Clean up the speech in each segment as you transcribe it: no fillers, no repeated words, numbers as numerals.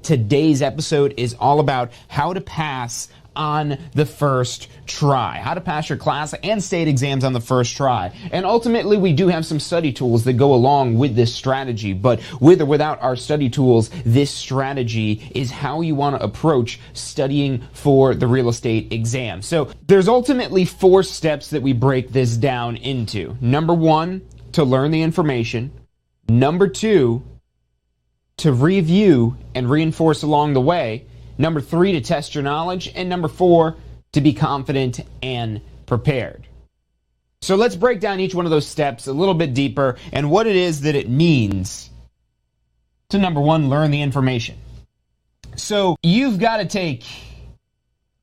Today's episode is all about how to pass on the first try, how to pass your class and state exams on the first try. And ultimately, we do have some study tools that go along with this strategy, but with or without our study tools, this strategy is how you want to approach studying for the real estate exam. So there's ultimately 4 steps that we break this down into. Number 1, to learn the information. Number 2, to review and reinforce along the way. Number 3, to test your knowledge. And number 4, to be confident and prepared. So let's break down each one of those steps a little bit deeper and what it is that it means to, number 1, learn the information. So you've got to take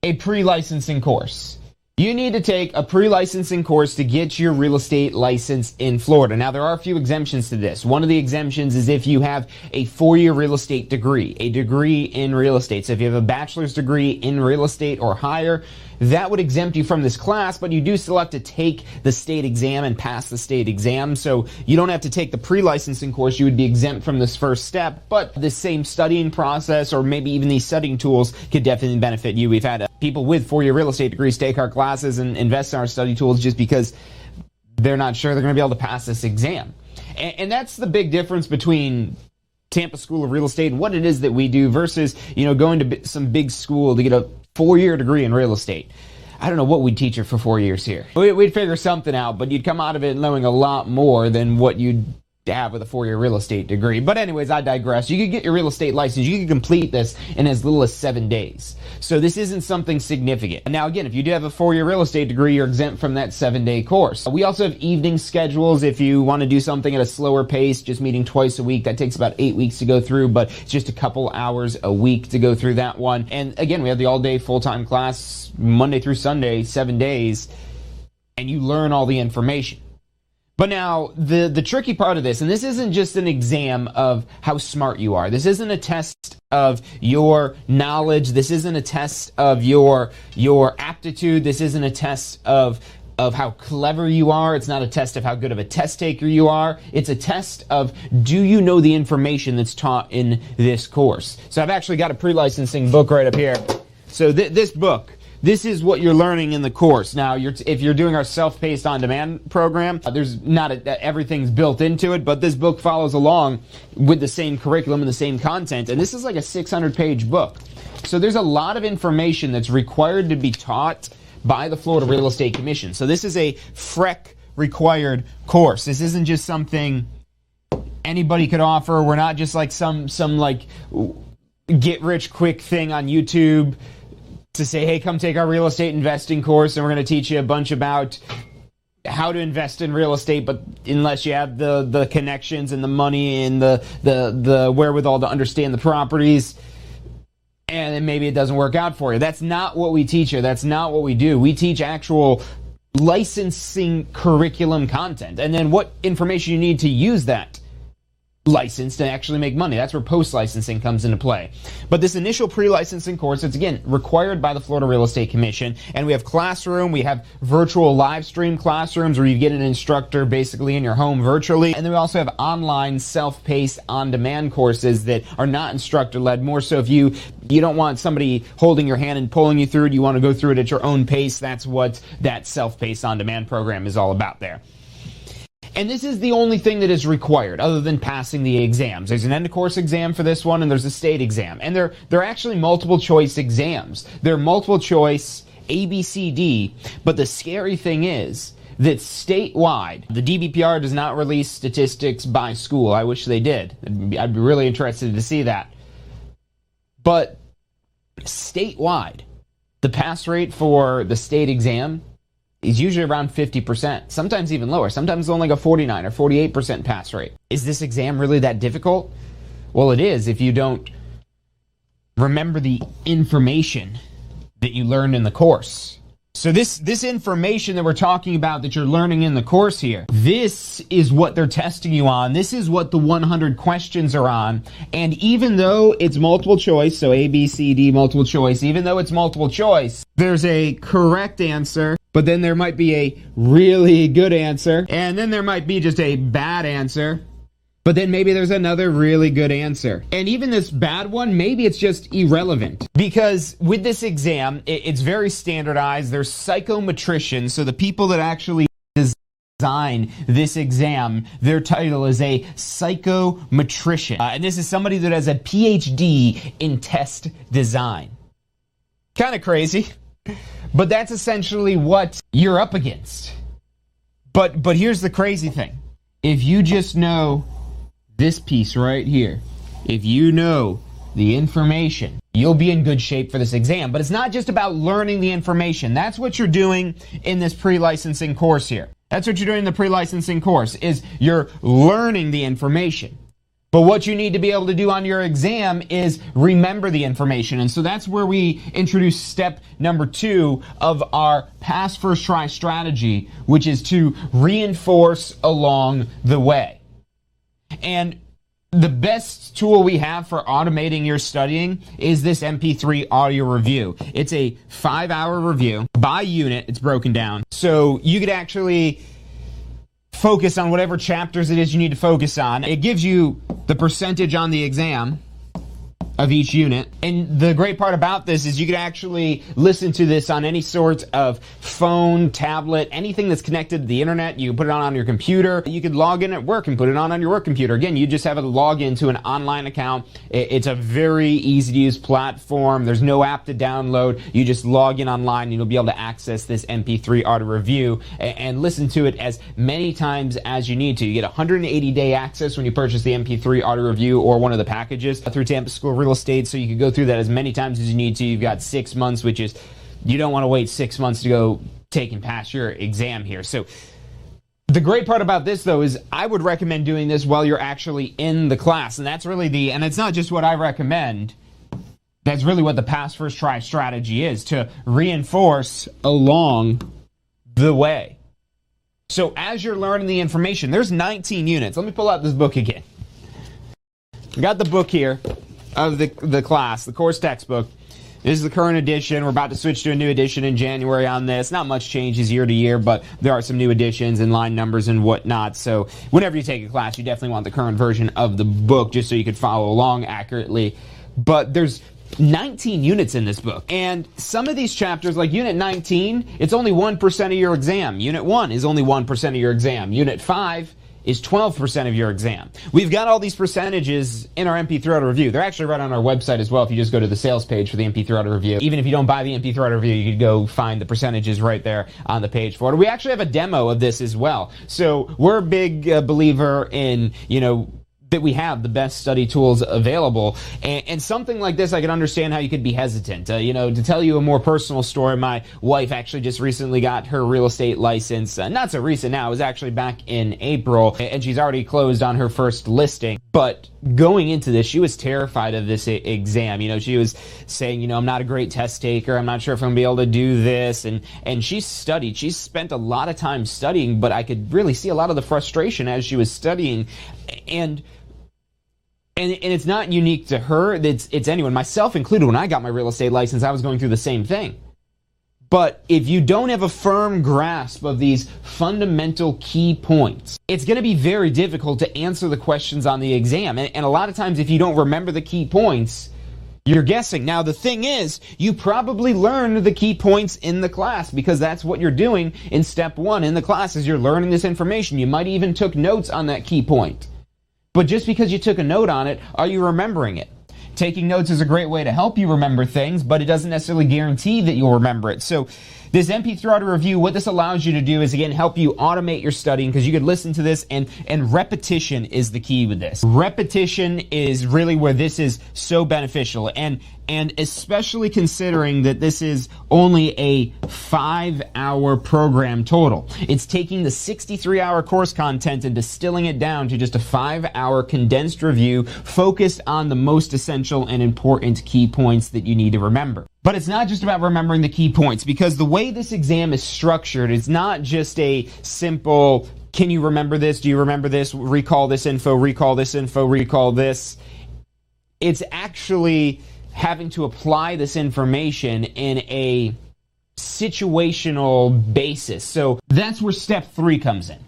a pre-licensing course. You need to take a pre-licensing course to get your real estate license in Florida. Now, there are a few exemptions to this. One of the exemptions is if you have a 4-year real estate degree, a degree in real estate. So if you have a bachelor's degree in real estate or higher, that would exempt you from this class, but you do still have to take the state exam and pass the state exam. So you don't have to take the pre-licensing course. You would be exempt from this first step, but the same studying process or maybe even these studying tools could definitely benefit you. We've had people with 4-year real estate degrees take our classes and invest in our study tools just because they're not sure they're going to be able to pass this exam. And that's the big difference between Tampa School of Real Estate and what it is that we do versus, going to some big school to get a 4-year degree in real estate. I don't know what we'd teach you for 4 years here. We'd figure something out, but you'd come out of it knowing a lot more than what you'd have with a 4-year real estate degree. But anyways, I digress. You could get your real estate license. You could complete this in as little as 7 days. So this isn't something significant. Now again, if you do have a 4-year real estate degree, you're exempt from that 7-day course. We also have evening schedules if you want to do something at a slower pace, just meeting twice a week. That takes about 8 weeks to go through, but it's just a couple hours a week to go through that one. And again, we have the all-day full-time class, Monday through Sunday, 7 days, and you learn all the information. But now, the tricky part of this, and this isn't just an exam of how smart you are. This isn't a test of your knowledge. This isn't a test of your aptitude. This isn't a test of how clever you are. It's not a test of how good of a test taker you are. It's a test of, do you know the information that's taught in this course? So I've actually got a pre-licensing book right up here. So this book, this is what you're learning in the course. Now, if you're doing our self-paced on-demand program, there's not everything's built into it, but this book follows along with the same curriculum and the same content, and this is like a 600-page book. So there's a lot of information that's required to be taught by the Florida Real Estate Commission. So this is a FREC required course. This isn't just something anybody could offer. We're not just like some like get-rich-quick thing on YouTube to say, hey, come take our real estate investing course and we're going to teach you a bunch about how to invest in real estate, but unless you have the connections and the money and the wherewithal to understand the properties, and then maybe it doesn't work out for you. That's not what we teach you. That's not what we do. We teach actual licensing curriculum content, and then what information you need to use that license to actually make money. That's where post-licensing comes into play. But this initial pre-licensing course, it's again required by the Florida Real Estate Commission, and we have classroom, we have virtual live stream classrooms where you get an instructor basically in your home virtually, and then we also have online self-paced on-demand courses that are not instructor-led, more so if you don't want somebody holding your hand and pulling you through it, you want to go through it at your own pace. That's what that self-paced on-demand program is all about there. And this is the only thing that is required other than passing the exams. There's an end-of-course exam for this one, and there's a state exam. And they're actually multiple-choice exams. They're multiple-choice A, B, C, D. But the scary thing is that statewide, the DBPR does not release statistics by school. I wish they did. I'd be really interested to see that. But statewide, the pass rate for the state exam is usually around 50%, sometimes even lower. Sometimes only like a 49 or 48% pass rate. Is this exam really that difficult? Well, it is if you don't remember the information that you learned in the course. So this information that we're talking about that you're learning in the course here, this is what they're testing you on. This is what the 100 questions are on. And even though it's multiple choice, so A, B, C, D, multiple choice, even though it's multiple choice, there's a correct answer, but then there might be a really good answer, and then there might be just a bad answer, But then maybe there's another really good answer. And even this bad one, maybe it's just irrelevant. Because with this exam, it's very standardized. There's psychometricians, so the people that actually design this exam, their title is a psychometrician. And this is somebody that has a PhD in test design. Kind of crazy, but that's essentially what you're up against. But here's the crazy thing. If you just know this piece right here, if you know the information, you'll be in good shape for this exam. But it's not just about learning the information. That's what you're doing in this pre-licensing course here. That's what you're doing in the pre-licensing course, is you're learning the information. But what you need to be able to do on your exam is remember the information. And so that's where we introduce step number 2 of our pass first try strategy, which is to reinforce along the way. And the best tool we have for automating your studying is this MP3 audio review. It's a 5-hour review. By unit, it's broken down. So you could actually focus on whatever chapters it is you need to focus on. It gives you the percentage on the exam of each unit. And the great part about this is you can actually listen to this on any sort of phone, tablet, anything that's connected to the internet. You can put it on your computer. You could log in at work and put it on your work computer. Again, you just have to log into an online account. It's a very easy to use platform. There's no app to download. You just log in online and you'll be able to access this MP3 audio review and listen to it as many times as you need to. You get 180-day access when you purchase the MP3 audio review or one of the packages through Tampa School Real Estate, so you can go through that as many times as you need to. You've got 6 months, which is, you don't want to wait 6 months to go take and pass your exam here. So the great part about this, though, is I would recommend doing this while you're actually in the class. And that's really and it's not just what I recommend, that's really what the pass first try strategy is, to reinforce along the way. So as you're learning the information, there's 19 units. Let me pull out this book again. I got the book here of the class, the course textbook. This is the current edition. We're about to switch to a new edition in January on this. Not much changes year to year, but there are some new additions and line numbers and whatnot. So whenever you take a class, you definitely want the current version of the book just so you can follow along accurately. But there's 19 units in this book. And some of these chapters, like Unit 19, it's only 1% of your exam. Unit 1 is only 1% of your exam. Unit 5 is 12% of your exam. We've got all these percentages in our MP3 audio review. They're actually right on our website as well if you just go to the sales page for the MP3 audio review. Even if you don't buy the MP3 audio review, you could go find the percentages right there on the page for it. We actually have a demo of this as well. So we're a big believer in, that we have the best study tools available. And something like this, I can understand how you could be hesitant. To tell you a more personal story, my wife actually just recently got her real estate license. Not so recent now, it was actually back in April, and she's already closed on her first listing. But going into this, she was terrified of this exam. She was saying, I'm not a great test taker. I'm not sure if I'm going to be able to do this. And she studied. She spent a lot of time studying, but I could really see a lot of the frustration as she was studying. And it's not unique to her. It's anyone, myself included. When I got my real estate license, I was going through the same thing. But if you don't have a firm grasp of these fundamental key points, it's going to be very difficult to answer the questions on the exam. And a lot of times, if you don't remember the key points, you're guessing. Now, the thing is, you probably learned the key points in the class because that's what you're doing in step 1 in the class is you're learning this information. You might even took notes on that key point. But just because you took a note on it, are you remembering it? Taking notes is a great way to help you remember things, but it doesn't necessarily guarantee that you'll remember it. So this MP3 audio review, what this allows you to do is, again, help you automate your studying because you could listen to this, and repetition is the key with this. Repetition is really where this is so beneficial, and especially considering that this is only a 5-hour program total. It's taking the 63-hour course content and distilling it down to just a 5-hour condensed review focused on the most essential and important key points that you need to remember. But it's not just about remembering the key points, because the way this exam is structured, it's not just a simple, can you remember this? Do you remember this? Recall this info, recall this info, recall this. It's actually having to apply this information in a situational basis. So that's where step 3 comes in.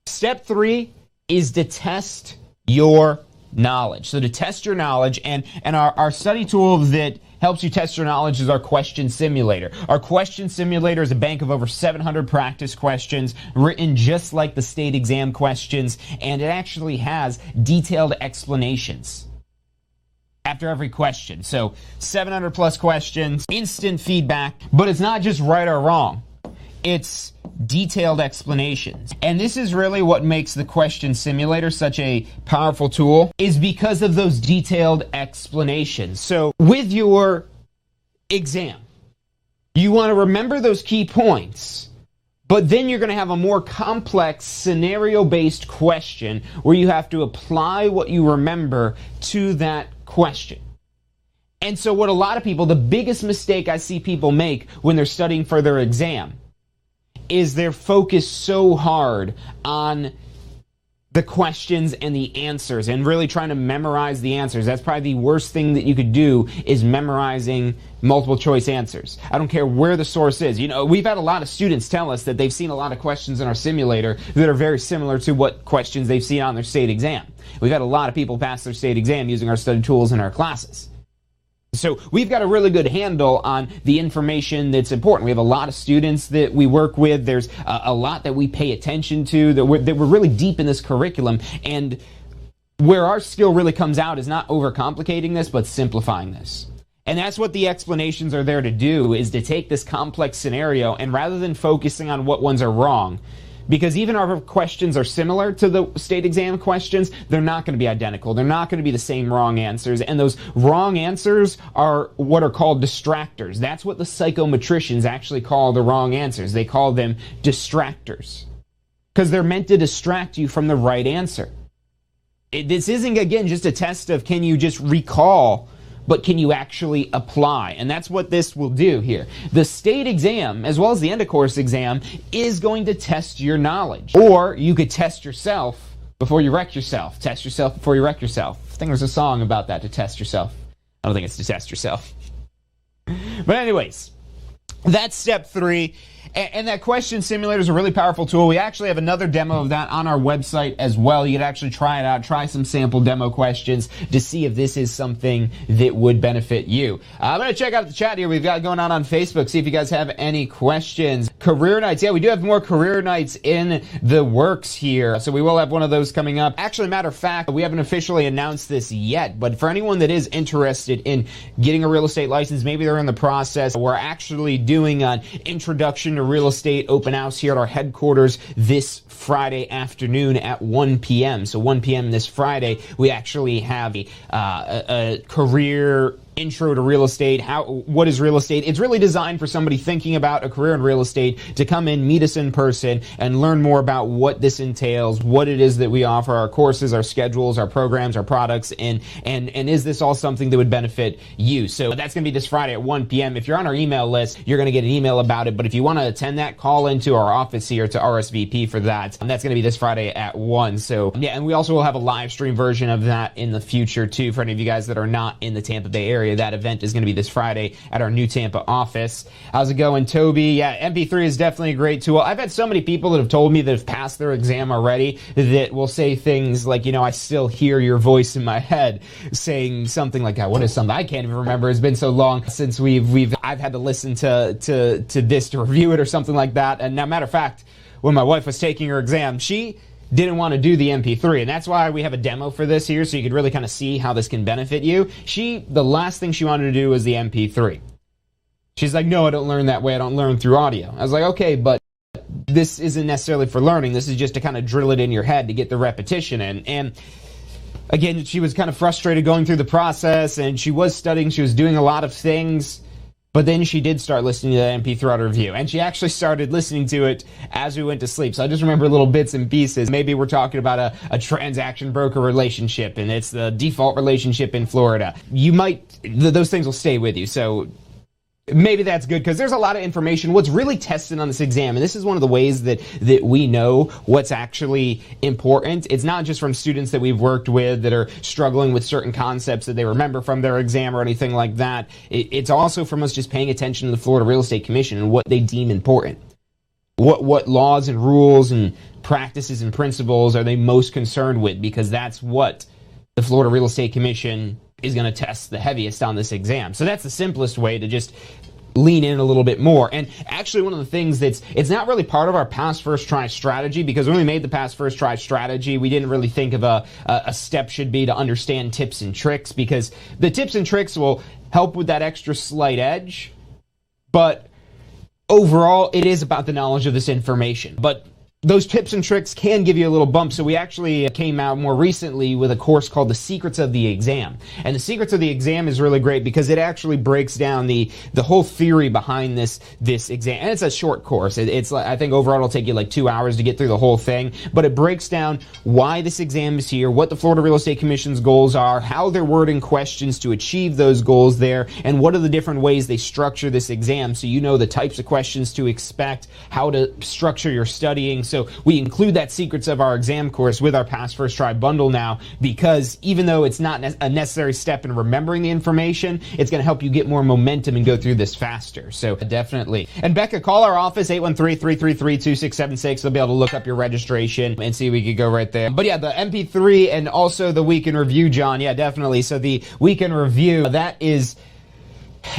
Step 3 is to test your knowledge. So to test your knowledge, and our study tool that helps you test your knowledge is our question simulator. Our question simulator is a bank of over 700 practice questions written just like the state exam questions, and it actually has detailed explanations after every question. So 700 plus questions, instant feedback, but it's not just right or wrong. It's detailed explanations. And this is really what makes the question simulator such a powerful tool, is because of those detailed explanations. So with your exam, you want to remember those key points, but then you're going to have a more complex scenario-based question where you have to apply what you remember to that question. And so what a lot of people, the biggest mistake I see people make when they're studying for their exam, is they're focused so hard on the questions and the answers and really trying to memorize the answers. That's probably the worst thing that you could do, is memorizing multiple choice answers. I don't care where the source is. You know, we've had a lot of students tell us that they've seen a lot of questions in our simulator that are very similar to what questions they've seen on their state exam. We've had a lot of people pass their state exam using our study tools in our classes. So we've got a really good handle on the information that's important. We have a lot of students that we work with. There's a lot that we pay attention to, that we're really deep in this curriculum. And where our skill really comes out is not overcomplicating this, but simplifying this. And that's what the explanations are there to do, is to take this complex scenario, and rather than focusing on what ones are wrong, because even our questions are similar to the state exam questions, they're not going to be identical. They're not going to be the same wrong answers. And those wrong answers are what are called distractors. That's what the psychometricians actually call the wrong answers. They call them distractors, because they're meant to distract you from the right answer. This isn't, again, just a test of can you just recall, but can you actually apply? And that's what this will do here. The state exam, as well as the end of course exam, is going to test your knowledge. Or you could test yourself before you wreck yourself. Test yourself before you wreck yourself. I think there's a song about that, to test yourself. I don't think it's to test yourself. But anyways, that's step 3. And that question simulator is a really powerful tool. We actually have another demo of that on our website as well. You can actually try it out, try some sample demo questions to see if this is something that would benefit you. I'm going to check out the chat here we've got going on Facebook, see if you guys have any questions. Career nights. Yeah, we do have more career nights in the works here, so we will have one of those coming up. Actually, matter of fact, we haven't officially announced this yet, but for anyone that is interested in getting a real estate license, maybe they're in the process, we're actually doing an introduction to real estate open house here at our headquarters this Friday afternoon at 1 p.m. So 1 p.m. this Friday, we actually have a career intro to real estate. What is real estate? It's really designed for somebody thinking about a career in real estate to come in, meet us in person, and learn more about what this entails, what it is that we offer, our courses, our schedules, our programs, our products, and is this all something that would benefit you? So that's going to be this Friday at 1 p.m. If you're on our email list, you're going to get an email about it. But if you want to attend that, call into our office here to RSVP for that. And that's going to be this Friday at 1. So yeah, and we also will have a live stream version of that in the future too, for any of you guys that are not in the Tampa Bay area. That event is going to be this Friday at our new Tampa office. How's it going, Toby? Yeah, MP3 is definitely a great tool. I've had so many people that have told me that have passed their exam already that will say things like, you know, I still hear your voice in my head saying something like, what is something I can't even remember. It's been so long since I've had to listen to this to review it or something like that. And now, matter of fact, when my wife was taking her exam, she didn't want to do the MP3, and that's why we have a demo for this here, so you could really kind of see how this can benefit you. The last thing she wanted to do was the MP3. She's like, no, I don't learn that way. I don't learn through audio. I was like, okay, but this isn't necessarily for learning. This is just to kind of drill it in your head to get the repetition in. And again, she was kind of frustrated going through the process, and she was studying. She was doing a lot of things. But then she did start listening to the MP throughout her review, and she actually started listening to it as we went to sleep. So I just remember little bits and pieces. Maybe we're talking about a transaction broker relationship, and it's the default relationship in Florida. Those things will stay with you. So maybe that's good, because there's a lot of information. What's really tested on this exam, and this is one of the ways that we know what's actually important. It's not just from students that we've worked with that are struggling with certain concepts that they remember from their exam or anything like that. It's also from us just paying attention to the Florida Real Estate Commission and what they deem important. What laws and rules and practices and principles are they most concerned with? Because that's what the Florida Real Estate Commission is going to test the heaviest on this exam. So that's the simplest way to just lean in a little bit more. And actually, one of the things it's not really part of our pass first try strategy, because when we made the pass first try strategy, we didn't really think of a step should be to understand tips and tricks, because the tips and tricks will help with that extra slight edge. But overall, it is about the knowledge of this information. But those tips and tricks can give you a little bump. So we actually came out more recently with a course called The Secrets of the Exam. And The Secrets of the Exam is really great because it actually breaks down the whole theory behind this exam. And it's a short course. It's I think overall it'll take you like 2 hours to get through the whole thing. But it breaks down why this exam is here, what the Florida Real Estate Commission's goals are, how they're wording questions to achieve those goals there, and what are the different ways they structure this exam, so you know the types of questions to expect, how to structure your studying. So we include that Secrets of Our Exam course with our Pass First Try bundle now, because even though it's not a necessary step in remembering the information, it's going to help you get more momentum and go through this faster. So definitely. And Becca, call our office, 813-333-2676. They'll be able to look up your registration and see we could go right there. But yeah, the MP3 and also the Week in Review, John. Yeah, definitely. So the Week in Review, that is...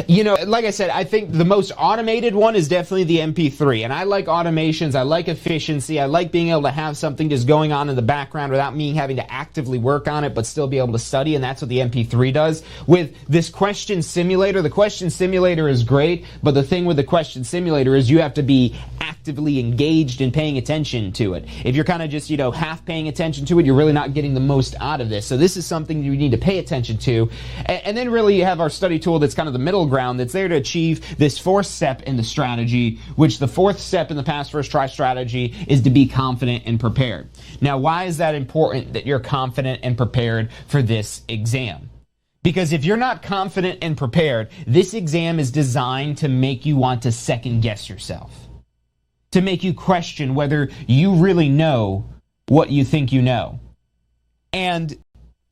You know, like I said, I think the most automated one is definitely the MP3. And I like automations. I like efficiency. I like being able to have something just going on in the background without me having to actively work on it, but still be able to study. And that's what the MP3 does. With this question simulator, the question simulator is great. But the thing with the question simulator is you have to be actively engaged in paying attention to it. If you're kind of just, half paying attention to it, you're really not getting the most out of this. So this is something you need to pay attention to. And then really you have our study tool that's kind of the middle ground that's there to achieve this fourth step in the strategy, which the fourth step in the Pass First Try strategy is to be confident and prepared. Now, why is that important that you're confident and prepared for this exam? Because if you're not confident and prepared, this exam is designed to make you want to second guess yourself, to make you question whether you really know what you think you know. And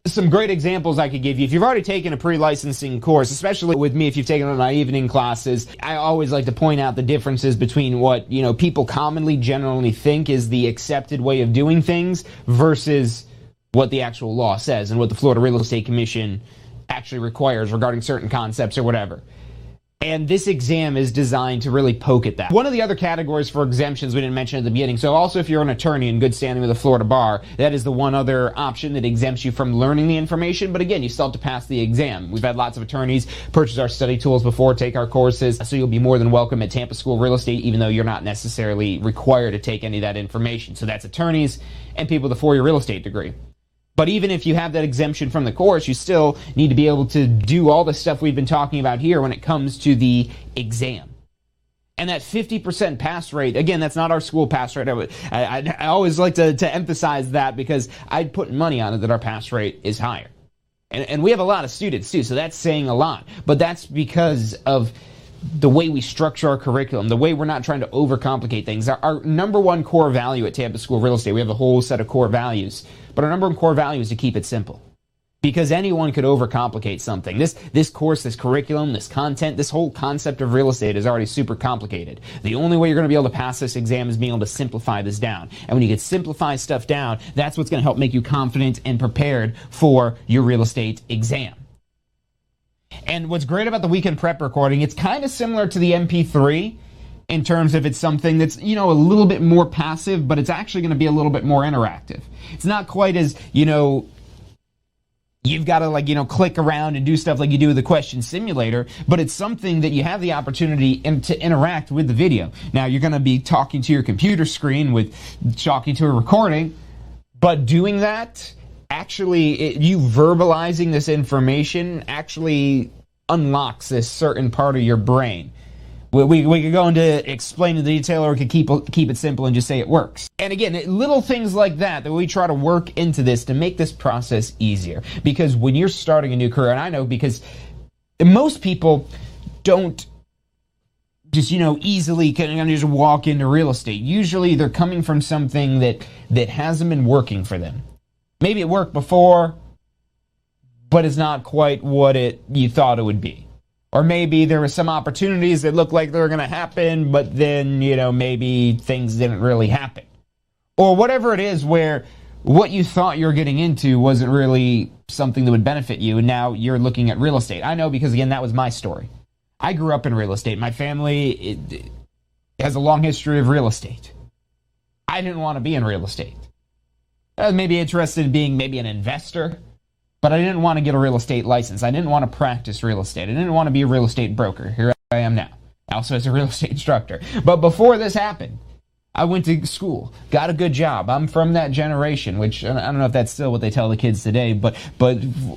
some great examples I could give you. If you've already taken a pre-licensing course, especially with me, if you've taken it on my evening classes, I always like to point out the differences between what, people commonly generally think is the accepted way of doing things versus what the actual law says and what the Florida Real Estate Commission actually requires regarding certain concepts or whatever. And this exam is designed to really poke at that. One of the other categories for exemptions we didn't mention at the beginning, so also if you're an attorney in good standing with the Florida Bar, that is the one other option that exempts you from learning the information, but again, you still have to pass the exam. We've had lots of attorneys purchase our study tools before, take our courses, so you'll be more than welcome at Tampa School of Real Estate, even though you're not necessarily required to take any of that information. So that's attorneys and people with a 4-year real estate degree. But even if you have that exemption from the course, you still need to be able to do all the stuff we've been talking about here when it comes to the exam. And that 50% pass rate, again, that's not our school pass rate. I always like to emphasize that because I'd put money on it that our pass rate is higher. And we have a lot of students too, so that's saying a lot. But that's because of the way we structure our curriculum, the way we're not trying to overcomplicate things. Our number one core value at Tampa School of Real Estate, we have a whole set of core values, but our number one core value is to keep it simple. Because anyone could overcomplicate something. This course, this curriculum, this content, this whole concept of real estate is already super complicated. The only way you're going to be able to pass this exam is being able to simplify this down. And when you can simplify stuff down, that's what's going to help make you confident and prepared for your real estate exam. And what's great about the weekend prep recording, it's kind of similar to the MP3 in terms of it's something that's, a little bit more passive, but it's actually going to be a little bit more interactive. It's not quite as, you've got to click around and do stuff like you do with the question simulator, but it's something that you have the opportunity to interact with the video. Now, you're going to be talking to your computer screen with talking to a recording, but doing that, actually, you verbalizing this information actually unlocks this certain part of your brain. We could go into explaining the detail, or we could keep it simple and just say it works. And again, little things like that we try to work into this to make this process easier. Because when you're starting a new career, and I know because most people don't just, easily can just walk into real estate. Usually they're coming from something that hasn't been working for them. Maybe it worked before, but it's not quite what you thought it would be. Or maybe there were some opportunities that looked like they were going to happen, but then, maybe things didn't really happen. Or whatever it is where what you thought you were getting into wasn't really something that would benefit you, and now you're looking at real estate. I know because, again, that was my story. I grew up in real estate. My family it has a long history of real estate. I didn't want to be in real estate. I was maybe interested in being maybe an investor, but I didn't want to get a real estate license. I didn't want to practice real estate. I didn't want to be a real estate broker. Here I am now, also as a real estate instructor. But before this happened, I went to school, got a good job. I'm from that generation, which I don't know if that's still what they tell the kids today, but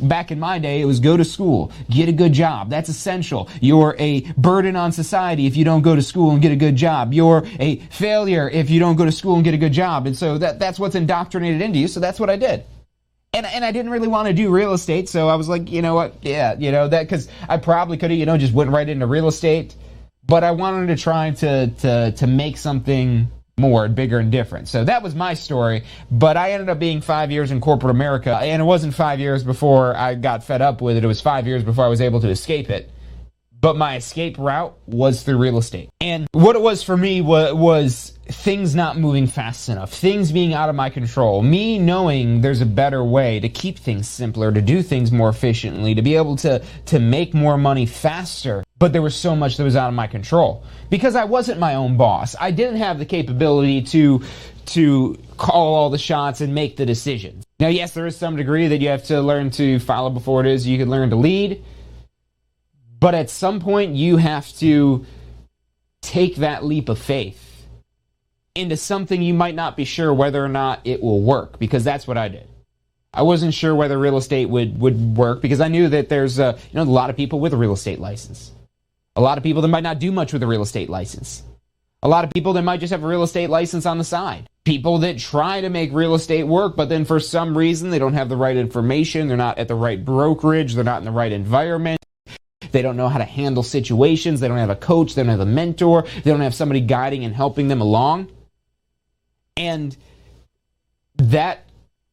back in my day, it was go to school, get a good job. That's essential. You're a burden on society if you don't go to school and get a good job. You're a failure if you don't go to school and get a good job. And so that's what's indoctrinated into you, so that's what I did. And I didn't really want to do real estate, so I was like, you know what, yeah, that, because I probably could have, just went right into real estate, but I wanted to try to make something more, bigger, and different. So that was my story, but I ended up being 5 years in corporate America, and it wasn't 5 years before I got fed up with it. It was 5 years before I was able to escape it. But my escape route was through real estate. And what it was for me was things not moving fast enough, things being out of my control, me knowing there's a better way to keep things simpler, to do things more efficiently, to be able to make more money faster. But there was so much that was out of my control because I wasn't my own boss. I didn't have the capability to call all the shots and make the decisions. Now, yes, there is some degree that you have to learn to follow before it is you can learn to lead. But at some point, you have to take that leap of faith into something you might not be sure whether or not it will work, because that's what I did. I wasn't sure whether real estate would work because I knew that there's a lot of people with a real estate license. A lot of people that might not do much with a real estate license. A lot of people that might just have a real estate license on the side. People that try to make real estate work, but then for some reason they don't have the right information, they're not at the right brokerage, they're not in the right environment. They don't know how to handle situations. They don't have a coach. They don't have a mentor. They don't have somebody guiding and helping them along. And that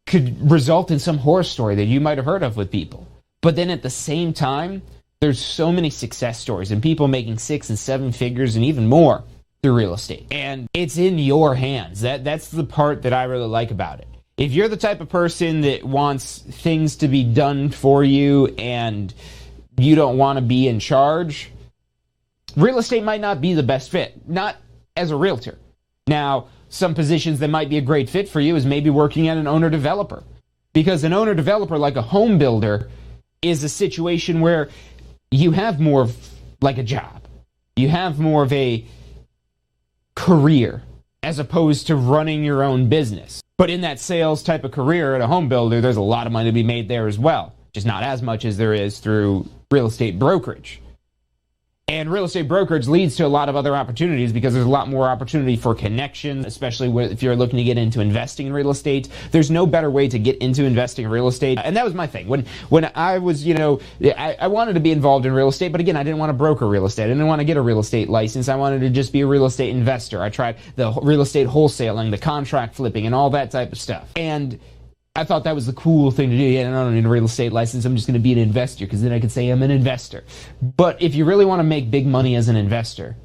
could result in some horror story that you might have heard of with people. But then at the same time, there's so many success stories and people making 6 and 7 figures and even more through real estate. And it's in your hands. That's the part that I really like about it. If you're the type of person that wants things to be done for you and you don't want to be in charge, real estate might not be the best fit, not as a realtor. Now, some positions that might be a great fit for you is maybe working at an owner-developer. Because an owner-developer, like a home builder, is a situation where you have more of like a job. You have more of a career as opposed to running your own business. But in that sales type of career at a home builder, there's a lot of money to be made there as well. Just not as much as there is through real estate brokerage. And real estate brokerage leads to a lot of other opportunities because there's a lot more opportunity for connection, especially if you're looking to get into investing in real estate. There's no better way to get into investing in real estate. And that was my thing. When I was, I wanted to be involved in real estate, but again, I didn't want to broker real estate. I didn't want to get a real estate license. I wanted to just be a real estate investor. I tried the real estate wholesaling, the contract flipping, and all that type of stuff. And I thought that was the cool thing to do. Yeah, I don't need a real estate license. I'm just going to be an investor because then I could say I'm an investor. But if you really want to make big money as an investor,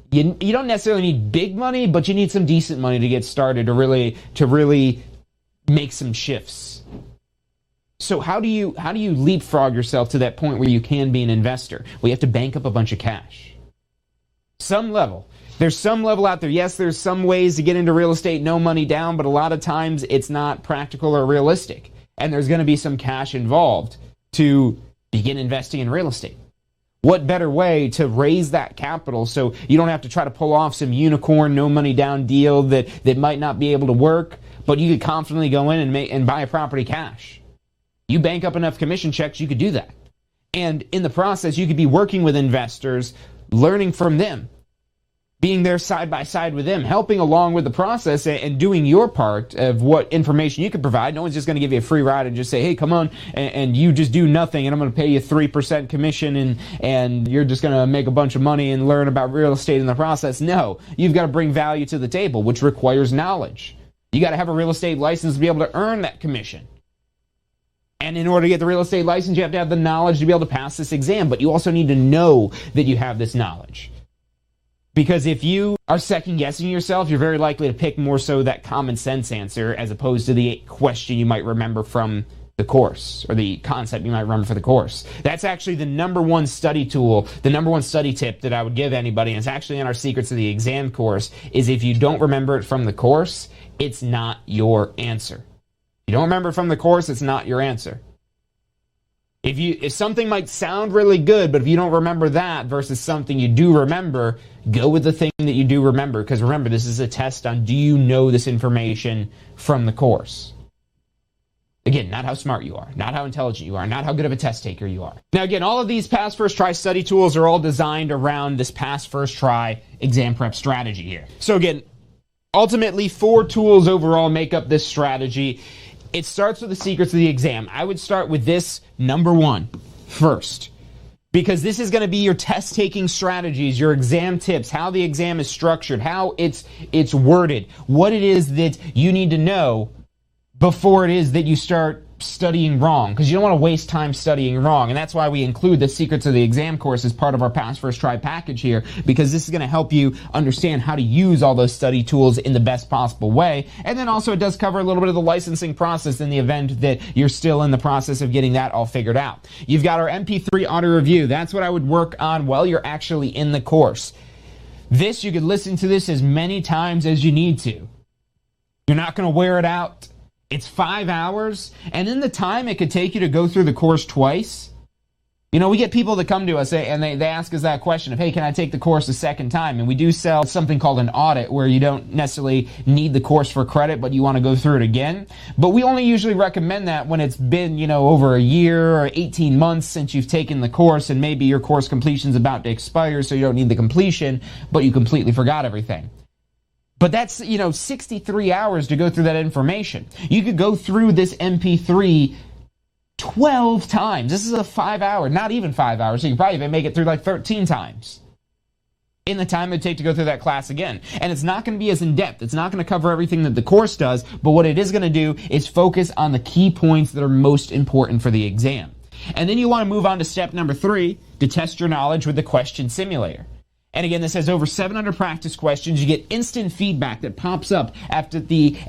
you don't necessarily need big money, but you need some decent money to get started to really make some shifts. So how do you leapfrog yourself to that point where you can be an investor? Well, you have to bank up a bunch of cash. Some level. There's some level out there. Yes, there's some ways to get into real estate, no money down, but a lot of times it's not practical or realistic. And there's going to be some cash involved to begin investing in real estate. What better way to raise that capital so you don't have to try to pull off some unicorn, no money down deal that might not be able to work, but you could confidently go in and buy a property cash. You bank up enough commission checks, you could do that. And in the process, you could be working with investors, learning from them, being there side by side with them, helping along with the process and doing your part of what information you can provide. No one's just going to give you a free ride and just say, hey, come on, and you just do nothing, and I'm going to pay you 3% commission, and you're just going to make a bunch of money and learn about real estate in the process. No, you've got to bring value to the table, which requires knowledge. You got to have a real estate license to be able to earn that commission. And in order to get the real estate license, you have to have the knowledge to be able to pass this exam, but you also need to know that you have this knowledge. Because if you are second guessing yourself, you're very likely to pick more so that common sense answer as opposed to the question you might remember from the course, or the concept you might remember for the course. That's actually the number one study tool, the number one study tip that I would give anybody, and it's actually in our Secrets of the Exam course, is if you don't remember it from the course, it's not your answer. If you don't remember it from the course, it's not your answer. If something might sound really good, but if you don't remember that versus something you do remember, go with the thing that you do remember, because remember, this is a test on do you know this information from the course. Again, not how smart you are, not how intelligent you are, not how good of a test taker you are. Now again, all of these pass first try study tools are all designed around this pass first try exam prep strategy here. So again, ultimately 4 tools overall make up this strategy. It starts with the Secrets of the Exam. I would start with this number 1 first, because this is going to be your test taking strategies, your exam tips, how the exam is structured, how it's worded, what it is that you need to know before it is that you start studying wrong, because you don't want to waste time studying wrong. And that's why we include the Secrets of the Exam course as part of our Pass First Try package here, because this is going to help you understand how to use all those study tools in the best possible way. And then also it does cover a little bit of the licensing process in the event that you're still in the process of getting that all figured out. You've got our MP3 audio review. That's what I would work on while you're actually in the course. This, you could listen to this as many times as you need to. You're not going to wear it out. It's 5 hours, and in the time it could take you to go through the course twice. You know, we get people that come to us and they ask us that question of, hey, can I take the course a second time? And we do sell something called an audit, where you don't necessarily need the course for credit, but you want to go through it again. But we only usually recommend that when it's been, over a year or 18 months since you've taken the course, and maybe your course completion's about to expire, so you don't need the completion, but you completely forgot everything. But that's, 63 hours to go through that information. You could go through this MP3 12 times. This is a 5 hour, not even 5 hours, so you could probably even make it through like 13 times in the time it would take to go through that class again. And it's not going to be as in-depth. It's not going to cover everything that the course does, but what it is going to do is focus on the key points that are most important for the exam. And then you want to move on to step number 3, to test your knowledge with the question simulator. And again, this has over 700 practice questions. You get instant feedback that pops up after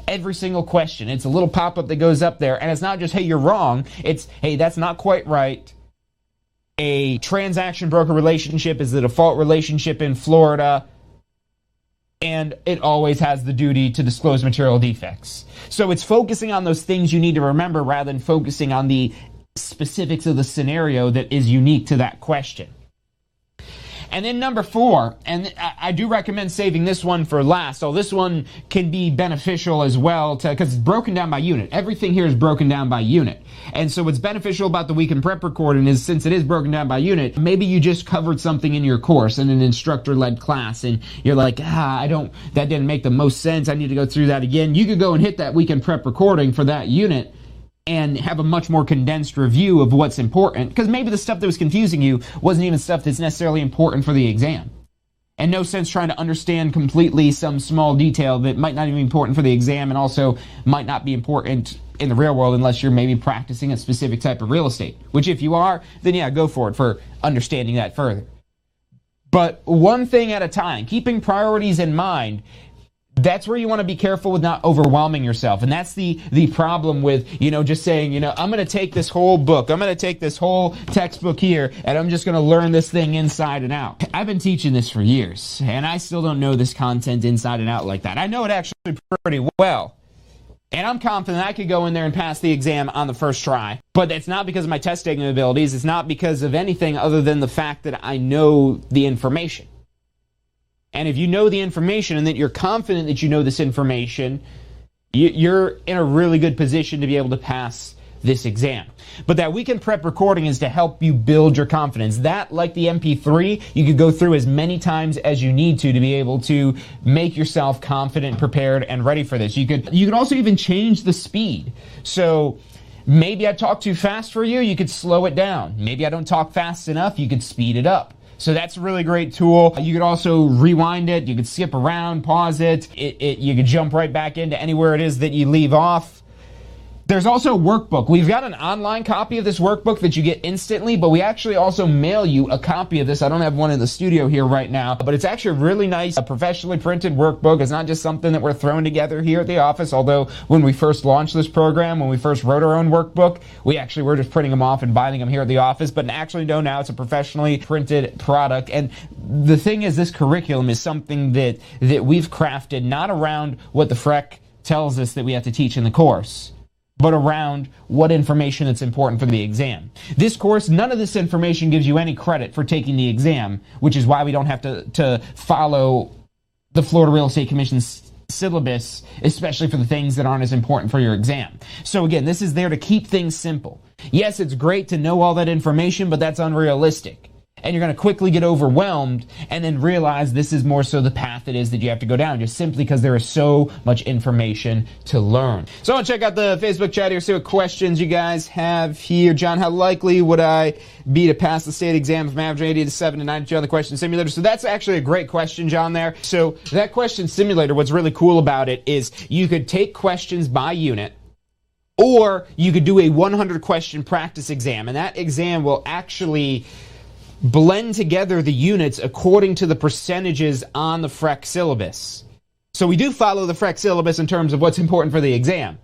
every single question. It's a little pop-up that goes up there, and it's not just, hey, you're wrong. It's, hey, that's not quite right. A transaction broker relationship is the default relationship in Florida, and it always has the duty to disclose material defects. So it's focusing on those things you need to remember rather than focusing on the specifics of the scenario that is unique to that question. And then number 4, and I do recommend saving this one for last. So this one can be beneficial as well, because it's broken down by unit. Everything here is broken down by unit. And so what's beneficial about the weekend prep recording is, since it is broken down by unit, maybe you just covered something in your course in an instructor-led class, and you're like, that didn't make the most sense. I need to go through that again. You could go and hit that weekend prep recording for that unit and have a much more condensed review of what's important, because maybe the stuff that was confusing you wasn't even stuff that's necessarily important for the exam. And no sense trying to understand completely some small detail that might not even be important for the exam, and also might not be important in the real world unless you're maybe practicing a specific type of real estate. Which if you are, then yeah, go for it for understanding that further. But one thing at a time, keeping priorities in mind. That's where you want to be careful with not overwhelming yourself. And that's the problem with, just saying, I'm going to take this whole book, I'm going to take this whole textbook here, and I'm just going to learn this thing inside and out. I've been teaching this for years, and I still don't know this content inside and out like that. I know it actually pretty well. And I'm confident I could go in there and pass the exam on the first try. But it's not because of my test taking abilities. It's not because of anything other than the fact that I know the information. And if you know the information and that you're confident that you know this information, you're in a really good position to be able to pass this exam. But that weekend prep recording is to help you build your confidence. That, like the MP3, you could go through as many times as you need to be able to make yourself confident, prepared, and ready for this. You could also even change the speed. So maybe I talk too fast for you, you could slow it down. Maybe I don't talk fast enough, you could speed it up. So that's a really great tool. You could also rewind it. You could skip around, pause it. You could jump right back into anywhere it is that you leave off. There's also a workbook. We've got an online copy of this workbook that you get instantly, but we actually also mail you a copy of this. I don't have one in the studio here right now, but it's actually a really nice, professionally printed workbook. It's not just something that we're throwing together here at the office, although when we first launched this program, when we first wrote our own workbook, we actually were just printing them off and binding them here at the office, but actually no, now it's a professionally printed product. And the thing is, this curriculum is something that we've crafted not around what the FREC tells us that we have to teach in the course, but around what information is important for the exam. This course, none of this information gives you any credit for taking the exam, which is why we don't have to follow the Florida Real Estate Commission's syllabus, especially for the things that aren't as important for your exam. So again, this is there to keep things simple. Yes, it's great to know all that information, but that's unrealistic. And you're going to quickly get overwhelmed and then realize this is more so the path it is that you have to go down, just simply because there is so much information to learn. So I want to check out the Facebook chat here, see what questions you guys have here. John, how likely would I be to pass the state exam if I'm averaging 87 to 92 on the question simulator? So that's actually a great question, John, there. So that question simulator, what's really cool about it is you could take questions by unit, or you could do a 100 question practice exam, and that exam will actually blend together the units according to the percentages on the FREC syllabus. So we do follow the FREC syllabus in terms of what's important for the exam,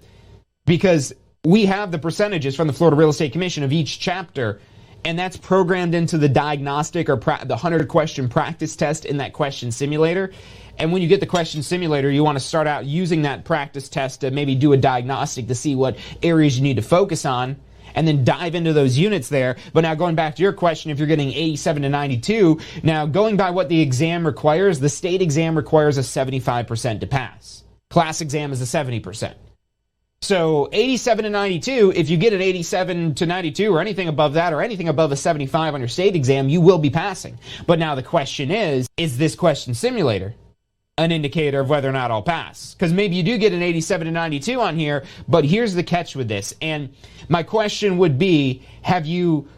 because we have the percentages from the Florida Real Estate Commission of each chapter, and that's programmed into the diagnostic or the 100 question practice test in that question simulator. And when you get the question simulator, you want to start out using that practice test to maybe do a diagnostic to see what areas you need to focus on, and then dive into those units there. But now going back to your question, if you're getting 87 to 92, now going by what the exam requires, the state exam requires a 75% to pass. Class exam is a 70%. So 87 to 92, if you get an 87 to 92 or anything above that, or anything above a 75 on your state exam, you will be passing. But now the question is this question simulator an indicator of whether or not I'll pass? Because maybe you do get an 87 to 92 on here, but here's the catch with this. And my question would be, have you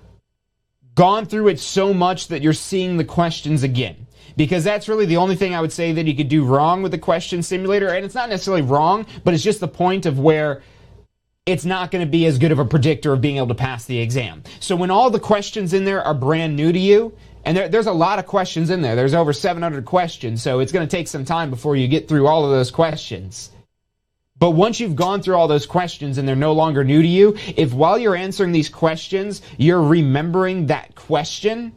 gone through it so much that you're seeing the questions again? Because that's really the only thing I would say that you could do wrong with the question simulator. And it's not necessarily wrong, but it's just the point of where it's not going to be as good of a predictor of being able to pass the exam. So when all the questions in there are brand new to you, and there's a lot of questions in there. There's over 700 questions, so it's going to take some time before you get through all of those questions. But once you've gone through all those questions and they're no longer new to you, if while you're answering these questions, you're remembering that question.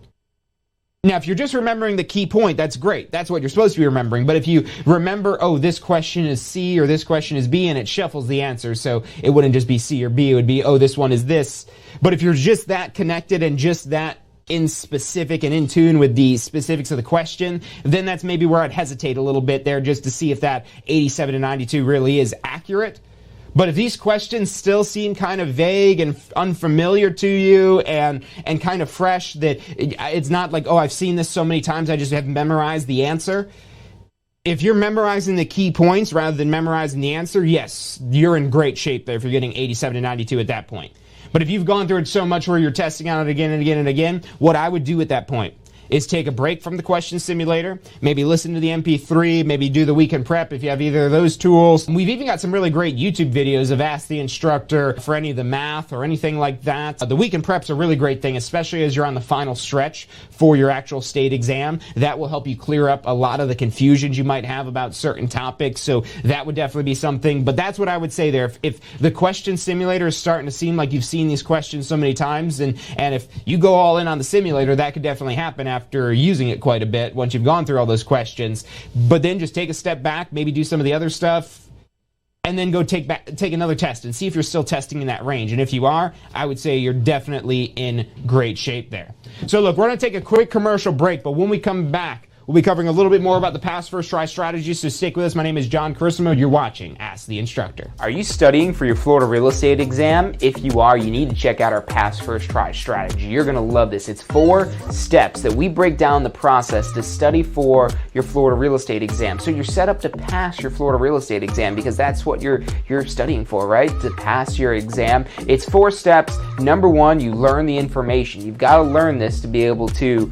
Now, if you're just remembering the key point, that's great. That's what you're supposed to be remembering. But if you remember, oh, this question is C or this question is B, and it shuffles the answers, so it wouldn't just be C or B, it would be, oh, this one is this. But if you're just that connected and just that in specific and in tune with the specifics of the question, then that's maybe where I'd hesitate a little bit there, just to see if that 87 to 92 really is accurate. But if these questions still seem kind of vague and unfamiliar to you and kind of fresh, that it's not like, oh, I've seen this so many times, I just have memorized the answer. If you're memorizing the key points rather than memorizing the answer, yes, you're in great shape there if you're getting 87 to 92 at that point. But if you've gone through it so much where you're testing on it again and again and again, what I would do at that point is take a break from the question simulator, maybe listen to the MP3, maybe do the weekend prep if you have either of those tools. We've even got some really great YouTube videos of Ask the Instructor for any of the math or anything like that. The weekend prep's a really great thing, especially as you're on the final stretch for your actual state exam. That will help you clear up a lot of the confusions you might have about certain topics, so that would definitely be something. But that's what I would say there. If the question simulator is starting to seem like you've seen these questions so many times, and if you go all in on the simulator, that could definitely happen after using it quite a bit once you've gone through all those questions. But then just take a step back, maybe do some of the other stuff, and then go take another test and see if you're still testing in that range. And if you are, I would say you're definitely in great shape there. So look, we're going to take a quick commercial break, but when we come back, we'll be covering a little bit more about the pass first try strategy, so stick with us. My name is John Carissimo. You're watching Ask the Instructor. Are you studying for your Florida real estate exam? If you are, you need to check out our pass first try strategy. You're going to love this. It's 4 steps that we break down the process to study for your Florida real estate exam. So you're set up to pass your Florida real estate exam, because that's what you're studying for, right? To pass your exam. It's 4 steps. Number 1, you learn the information. You've got to learn this to be able to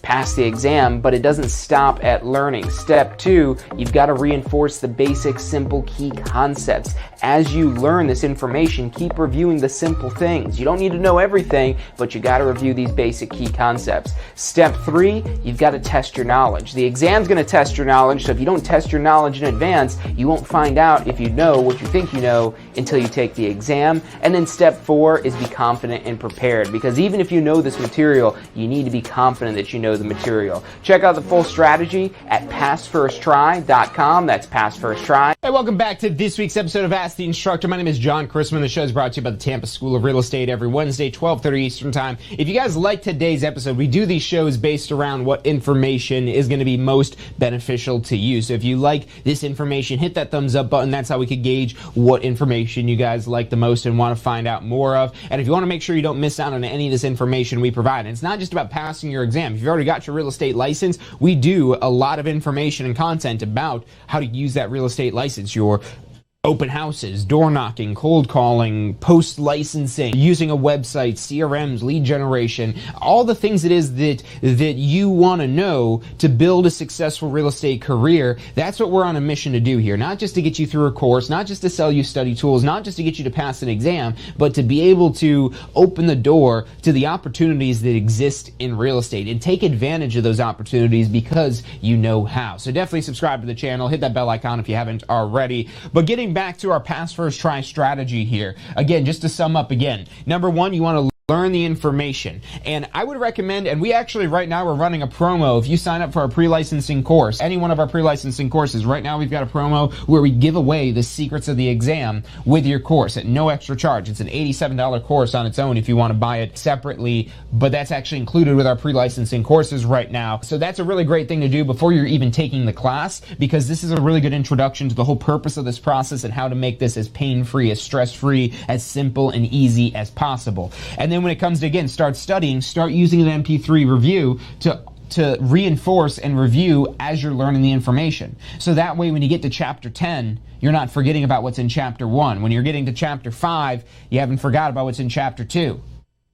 pass the exam, but it doesn't stop at learning. Step 2, you've got to reinforce the basic, simple, key concepts. as you learn this information, keep reviewing the simple things. You don't need to know everything, but you got to review these basic key concepts. Step 3, you've got to test your knowledge. The exam's going to test your knowledge, so if you don't test your knowledge in advance, you won't find out if you know what you think you know until you take the exam. And then step 4 is be confident and prepared, because even if you know this material, you need to be confident that you know the material. Check out the full strategy at passfirsttry.com. That's passfirsttry. Hey, welcome back to this week's episode of Ask the Instructor. My name is John Chrisman. The show is brought to you by the Tampa School of Real Estate every Wednesday, 12:30 Eastern Time. If you guys like today's episode, we do these shows based around what information is going to be most beneficial to you. So if you like this information, hit that thumbs up button. That's how we could gauge what information you guys like the most and want to find out more of. And if you want to make sure you don't miss out on any of this information we provide, and it's not just about passing your exam. If you've already got your real estate license, we do a lot of information and content about how to use that real estate license. Your open houses, door knocking, cold calling, post licensing, using a website, CRMs, lead generation, all the things it is that you want to know to build a successful real estate career. That's what we're on a mission to do here. Not just to get you through a course, not just to sell you study tools, not just to get you to pass an exam, but to be able to open the door to the opportunities that exist in real estate and take advantage of those opportunities because you know how. So definitely subscribe to the channel, hit that bell icon if you haven't already. But getting back to our pass first try strategy here. Again, just to sum up again. Number 1, you want to learn the information. And I would recommend, and we actually right now we're running a promo. If you sign up for our pre-licensing course, any one of our pre-licensing courses, right now we've got a promo where we give away the secrets of the exam with your course at no extra charge. It's an $87 course on its own if you want to buy it separately, but that's actually included with our pre-licensing courses right now. So that's a really great thing to do before you're even taking the class, because this is a really good introduction to the whole purpose of this process and how to make this as pain-free, as stress-free, as simple and easy as possible. And then when it comes to, again, start studying, start using an MP3 review to reinforce and review as you're learning the information. So that way when you get to chapter 10, you're not forgetting about what's in chapter 1. When you're getting to chapter 5, you haven't forgot about what's in chapter 2.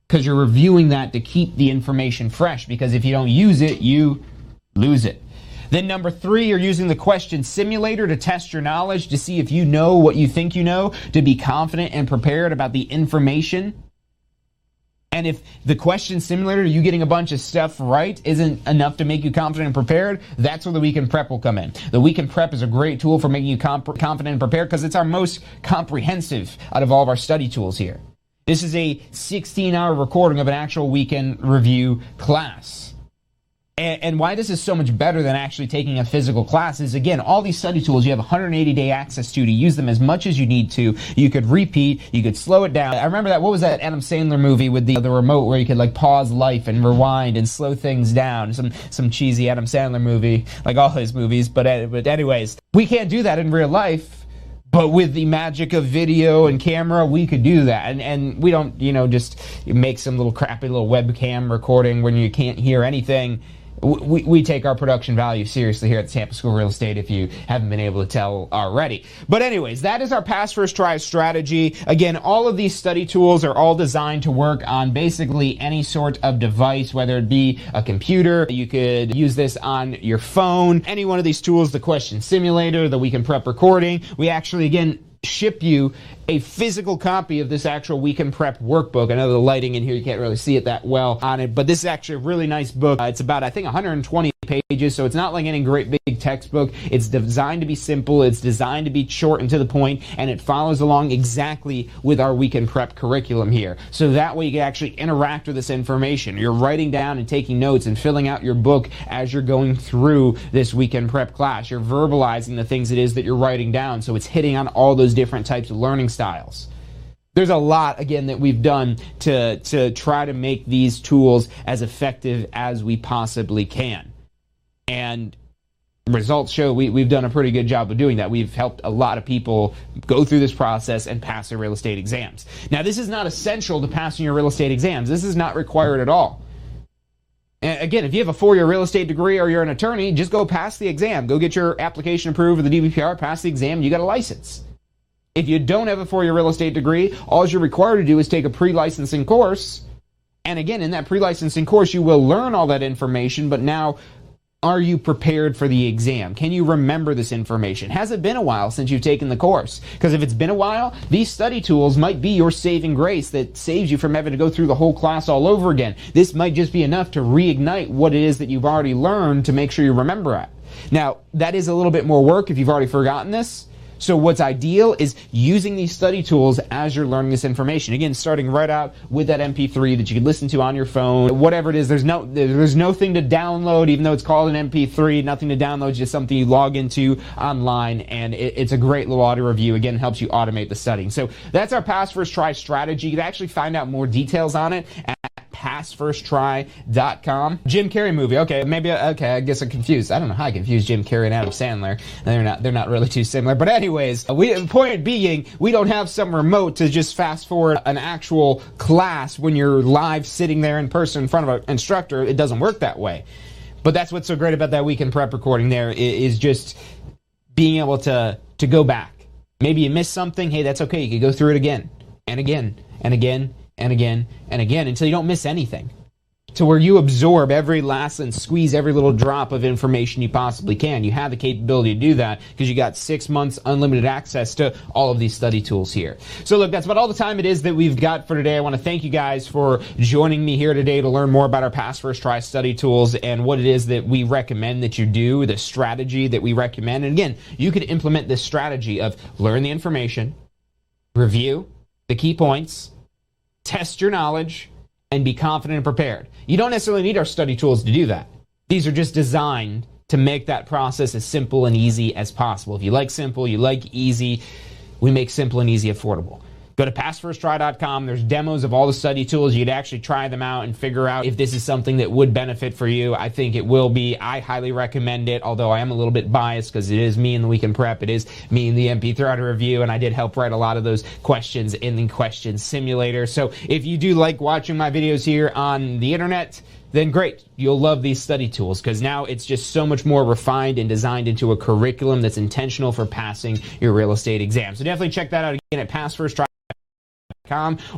Because you're reviewing that to keep the information fresh, because if you don't use it, you lose it. Then number 3, you're using the question simulator to test your knowledge, to see if you know what you think you know, to be confident and prepared about the information. And if the question simulator, you getting a bunch of stuff right, isn't enough to make you confident and prepared, that's where the Weekend Prep will come in. The Weekend Prep is a great tool for making you confident and prepared because it's our most comprehensive out of all of our study tools here. This is a 16-hour recording of an actual weekend review class. And why this is so much better than actually taking a physical class is, again, all these study tools you have 180-day access to use them as much as you need to. You could repeat, you could slow it down. I remember that, what was that Adam Sandler movie with the remote where you could like pause life and rewind and slow things down? Some cheesy Adam Sandler movie, like all his movies. But anyways, we can't do that in real life. But with the magic of video and camera, we could do that. And we don't, just make some little crappy little webcam recording when you can't hear anything. We take our production value seriously here at the Tampa School of Real Estate, if you haven't been able to tell already. But anyways, that is our pass first try strategy. Again, all of these study tools are all designed to work on basically any sort of device, whether it be a computer. You could use this on your phone. Any one of these tools, the question simulator, the Weekend Prep recording. We actually, again, ship you a physical copy of this actual Weekend Prep workbook. I know the lighting in here, you can't really see it that well on it, but this is actually a really nice book. It's about, I think, 120 pages, so it's not like any great big textbook. It's designed to be simple, it's designed to be short and to the point, and it follows along exactly with our Weekend Prep curriculum here. So that way you can actually interact with this information. You're writing down and taking notes and filling out your book as you're going through this Weekend Prep class. You're verbalizing the things it is that you're writing down, so it's hitting on all those different types of learning styles. There's a lot, again, that we've done to try to make these tools as effective as we possibly can. And results show we've done a pretty good job of doing that. We've helped a lot of people go through this process and pass their real estate exams. Now, this is not essential to passing your real estate exams. This is not required at all. And again, if you have a 4-year real estate degree or you're an attorney, just go pass the exam. Go get your application approved with the DBPR, pass the exam, you got a license. If you don't have a 4-year real estate degree, all you're required to do is take a pre-licensing course. And again, in that pre-licensing course, you will learn all that information, but now Are you prepared for the exam? Can you remember this information? Has it been a while since you've taken the course? Because if it's been a while, these study tools might be your saving grace that saves you from having to go through the whole class all over again. This might just be enough to reignite what it is that you've already learned to make sure you remember it. Now, that is a little bit more work if you've already forgotten this. So what's ideal is using these study tools as you're learning this information. Again, starting right out with that MP3 that you can listen to on your phone, whatever it is. There's no thing to download, even though it's called an MP3. Nothing to download, just something you log into online, and it's a great little audio review. Again, helps you automate the studying. So that's our pass first try strategy. You can actually find out more details on it at passfirsttry.com. Jim Carrey movie. Okay, I guess I'm confused. I don't know how I confused Jim Carrey and Adam Sandler. They're not really too similar. But anyways, the point being, we don't have some remote to just fast forward an actual class when you're live sitting there in person in front of an instructor. It doesn't work that way. But that's what's so great about that weekend prep recording there, is just being able to go back. Maybe you missed something. Hey, that's okay. You can go through it again and again and again and again and again until you don't miss anything, to where you absorb every lesson, squeeze every little drop of information you possibly can. You have the capability to do that because you got 6 months unlimited access to all of these study tools here. So look, that's about all the time it is that we've got for today. I want to thank you guys for joining me here today to learn more about our Pass First Try study tools and what it is that we recommend that you do, the strategy that we recommend. And again, you could implement this strategy of learn the information, review the key points, test your knowledge, and be confident and prepared. You don't necessarily need our study tools to do that. These are just designed to make that process as simple and easy as possible. If you like simple, you like easy, we make simple and easy affordable. Go to passfirsttry.com. There's demos of all the study tools. You'd actually try them out and figure out if this is something that would benefit for you. I think it will be. I highly recommend it, although I am a little bit biased because it is me in the weekend prep. It is me in the MP3 review, and I did help write a lot of those questions in the question simulator. So if you do like watching my videos here on the internet, then great. You'll love these study tools because now it's just so much more refined and designed into a curriculum that's intentional for passing your real estate exam. So definitely check that out again at passfirsttry.com.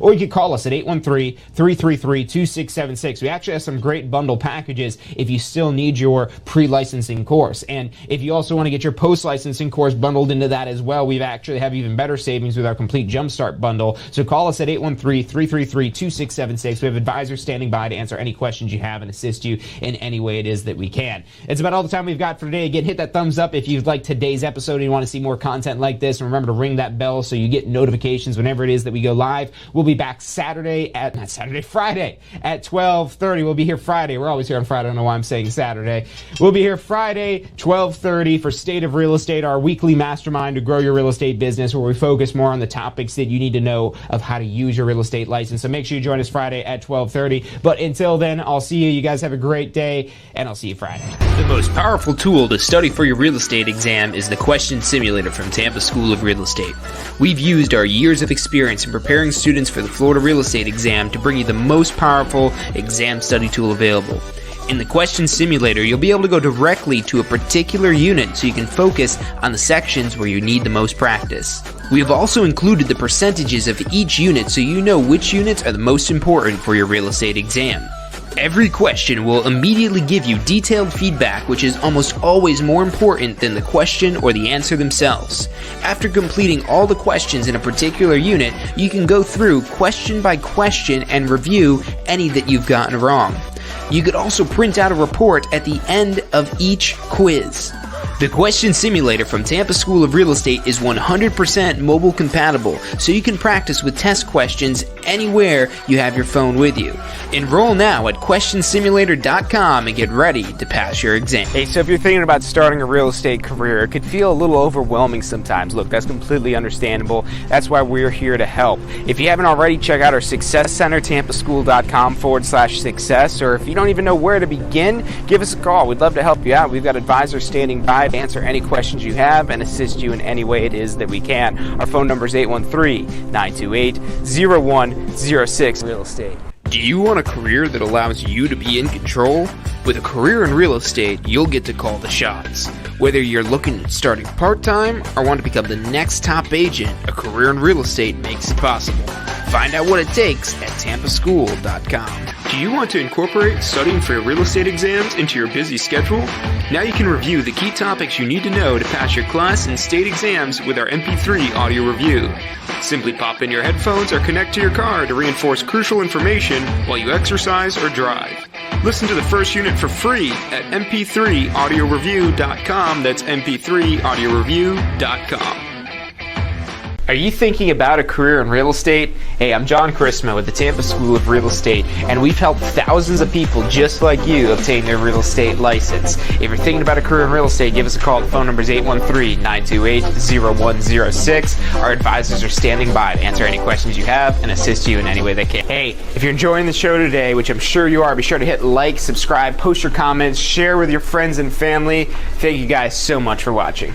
Or you can call us at 813-333-2676. We actually have some great bundle packages if you still need your pre-licensing course. And if you also want to get your post-licensing course bundled into that as well, we actually have even better savings with our complete Jumpstart bundle. So call us at 813-333-2676. We have advisors standing by to answer any questions you have and assist you in any way it is that we can. It's about all the time we've got for today. Again, hit that thumbs up if you've liked today's episode and you want to see more content like this. And remember to ring that bell so you get notifications whenever it is that we go live. We'll be back Friday at 12:30. We'll be here Friday. We're always here on Friday. I don't know why I'm saying Saturday. We'll be here Friday, 12:30 for State of Real Estate, our weekly mastermind to grow your real estate business, where we focus more on the topics that you need to know of how to use your real estate license. So make sure you join us Friday at 12:30. But until then, I'll see you. You guys have a great day, and I'll see you Friday. The most powerful tool to study for your real estate exam is the Question Simulator from Tampa School of Real Estate. We've used our years of experience in preparing students for the Florida real estate exam to bring you the most powerful exam study tool available. In the Question Simulator, you'll be able to go directly to a particular unit so you can focus on the sections where you need the most practice. We have also included the percentages of each unit so you know which units are the most important for your real estate exam. Every question will immediately give you detailed feedback, which is almost always more important than the question or the answer themselves. After completing all the questions in a particular unit, you can go through question by question and review any that you've gotten wrong. You could also print out a report at the end of each quiz. The Question Simulator from Tampa School of Real Estate is 100% mobile compatible, so you can practice with test questions anywhere you have your phone with you. Enroll now at questionsimulator.com and get ready to pass your exam. Hey, so if you're thinking about starting a real estate career, it could feel a little overwhelming sometimes. Look, that's completely understandable. That's why we're here to help. If you haven't already, check out our Success Center, tampaschool.com/success, or if you don't even know where to begin, give us a call. We'd love to help you out. We've got advisors standing by to answer any questions you have and assist you in any way it is that we can. Our phone number is 813-928-0106. Real estate. Do you want a career that allows you to be in control? With a career in real estate, you'll get to call the shots. Whether you're looking at starting part-time or want to become the next top agent, a career in real estate makes it possible. Find out what it takes at tampaschool.com. Do you want to incorporate studying for your real estate exams into your busy schedule? Now you can review the key topics you need to know to pass your class and state exams with our MP3 audio review. Simply pop in your headphones or connect to your car to reinforce crucial information while you exercise or drive. Listen to the first unit for free at mp3audioreview.com. That's mp3audioreview.com. Are you thinking about a career in real estate? Hey, I'm John Chrisma with the Tampa School of Real Estate, and we've helped thousands of people just like you obtain their real estate license. If you're thinking about a career in real estate, give us a call. The phone number is 813-928-0106. Our advisors are standing by to answer any questions you have and assist you in any way they can. Hey, if you're enjoying the show today, which I'm sure you are, be sure to hit like, subscribe, post your comments, share with your friends and family. Thank you guys so much for watching.